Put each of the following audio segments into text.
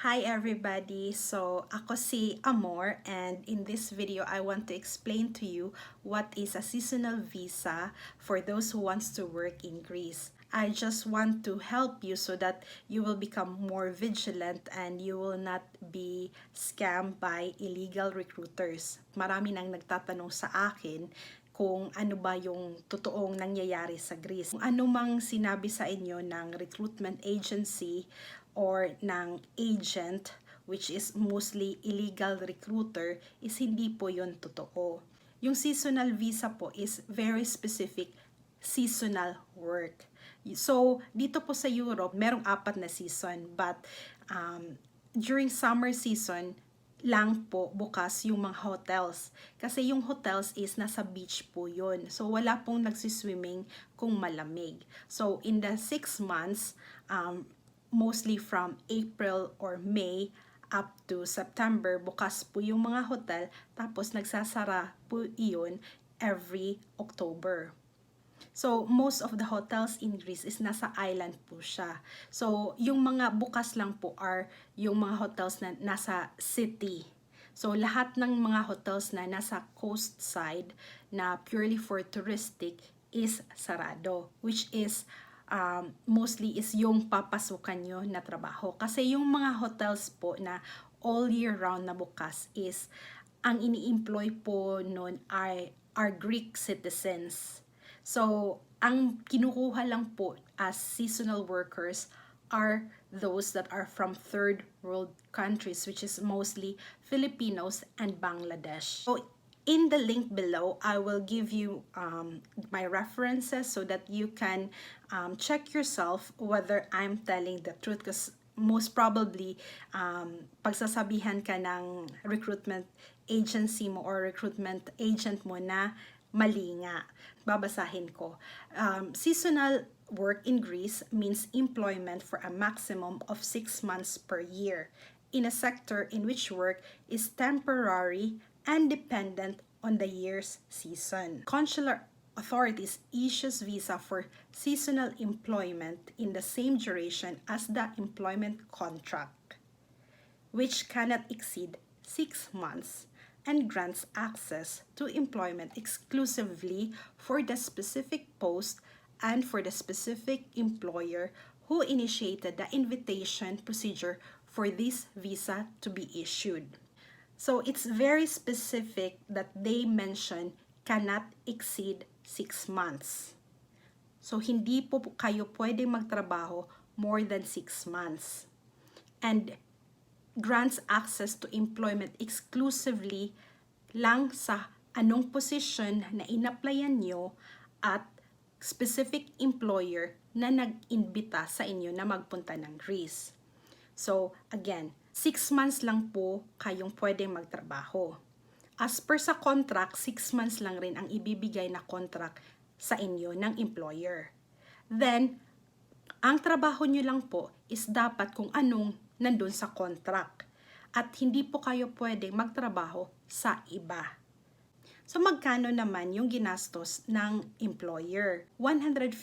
Hi everybody! So, ako si Amor and in this video, I want to explain to you what is a seasonal visa for those who wants to work in Greece. I just want to help you so that you will become more vigilant and you will not be scammed by illegal recruiters. Marami nang nagtatanong sa akin kung ano ba yung totoong nangyayari sa Greece. Kung ano mang sinabi sa inyo ng recruitment agency or ng agent, which is mostly illegal recruiter, is hindi po yun totoo. Yung seasonal visa po is very specific seasonal work. So, dito po sa Europe, merong 4 na season, but during summer season, lang po bukas yung mga hotels. Kasi yung hotels is nasa beach po yun. So, wala pong nagsiswimming kung malamig. So, in the 6 months, mostly from April or May up to September, bukas po yung mga hotel, tapos nagsasara po iyon every October. So, most of the hotels in Greece is nasa island po siya. So, yung mga bukas lang po are yung mga hotels na nasa city. So, lahat ng mga hotels na nasa coast side na purely for touristic is sarado, which is mostly is yung papasukan nyo na trabaho. Kasi yung mga hotels po na all year round na bukas is, ang ini-employ po nun are Greek citizens. So, ang kinukuha lang po as seasonal workers are those that are from third world countries, which is mostly Filipinos and Bangladesh. So, in the link below, I will give you my references so that you can check yourself whether I'm telling the truth, because most probably pagsasabihan ka ng recruitment agency mo or recruitment agent mo na mali nga. Babasahin ko. Seasonal work in Greece means employment for a maximum of 6 months per year in a sector in which work is temporary and dependent on the year's season. Consular authorities issues visa for seasonal employment in the same duration as the employment contract, which cannot exceed 6 months, and grants access to employment exclusively for the specific post and for the specific employer who initiated the invitation procedure for this visa to be issued. So, it's very specific that they mention cannot exceed 6 months. So, hindi po kayo pwedeng magtrabaho more than 6 months. And grants access to employment exclusively lang sa anong position na in-applyan nyo at specific employer na nag-imbita sa inyo na magpunta ng Greece. So, again, 6 months lang po kayong pwedeng magtrabaho. As per sa contract, 6 months lang rin ang ibibigay na contract sa inyo ng employer. Then, ang trabaho nyo lang po is dapat kung anong nandun sa contract. At hindi po kayo pwedeng magtrabaho sa iba. So, magkano naman yung ginastos ng employer? 150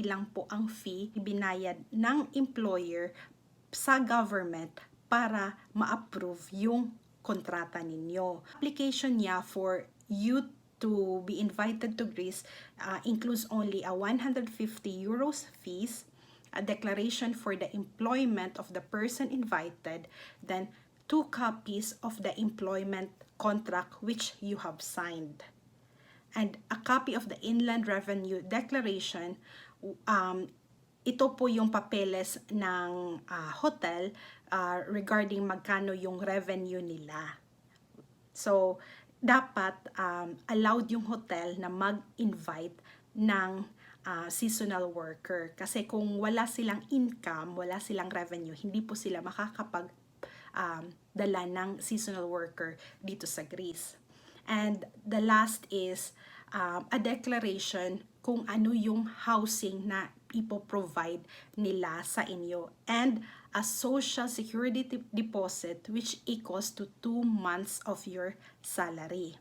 lang po ang fee ibinayad ng employer sa government para ma-approve yung kontrata ninyo. Application niya for you to be invited to Greece includes only a 150 euros fees, a declaration for the employment of the person invited, then 2 copies of the employment contract which you have signed, and a copy of the Inland Revenue Declaration. Ito po yung papeles ng hotel regarding magkano yung revenue nila. So, dapat allowed yung hotel na mag-invite ng seasonal worker. Kasi kung wala silang income, wala silang revenue, hindi po sila makakapag dala ng seasonal worker dito sa Greece. And the last is a declaration kung ano yung housing na ipo-provide nila sa inyo, and a social security deposit which equals to 2 months of your salary.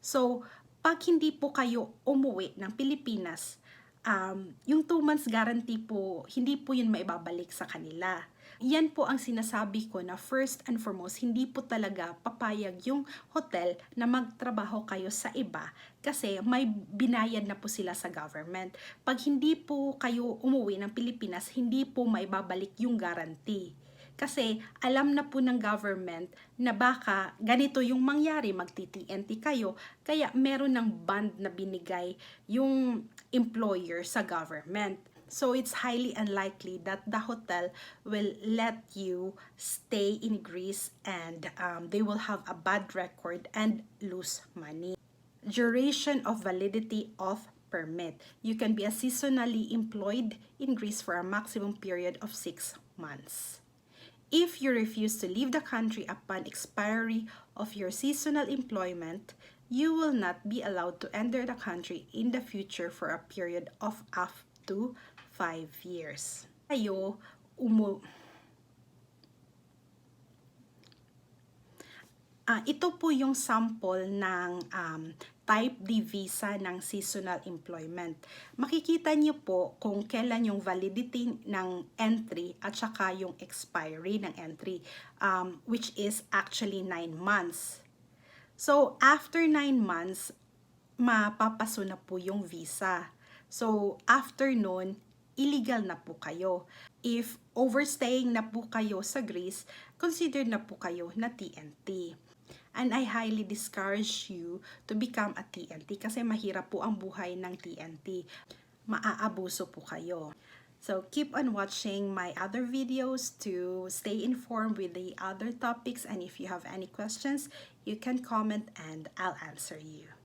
So, pag hindi po kayo umuwi ng Pilipinas, yung 2 months guarantee po, hindi po yun maibabalik sa kanila. Yan po ang sinasabi ko na first and foremost, hindi po talaga papayag yung hotel na magtrabaho kayo sa iba kasi may binayad na po sila sa government. Pag hindi po kayo umuwi ng Pilipinas, hindi po maibabalik yung guarantee. Kasi alam na po ng government na baka ganito yung mangyari, magti-TNT kayo, kaya meron ng bond na binigay yung employer sa government. So it's highly unlikely that the hotel will let you stay in Greece and they will have a bad record and lose money. Duration of validity of permit. You can be a seasonally employed in Greece for a maximum period of 6 months. If you refuse to leave the country upon expiry of your seasonal employment, you will not be allowed to enter the country in the future for a period of up to 5 years. Ito po yung sample ng type D visa ng seasonal employment. Makikita niyo po kung kailan yung validity ng entry at saka yung expiry ng entry, which is actually 9 months. So, after 9 months, mapapaso na po yung visa. So, after nun, illegal na po kayo. If overstaying na po kayo sa Greece, considered na po kayo na TNT. And I highly discourage you to become a TNT kasi mahirap po ang buhay ng TNT. Maaabuso po kayo. So keep on watching my other videos to stay informed with the other topics, and if you have any questions, you can comment and I'll answer you.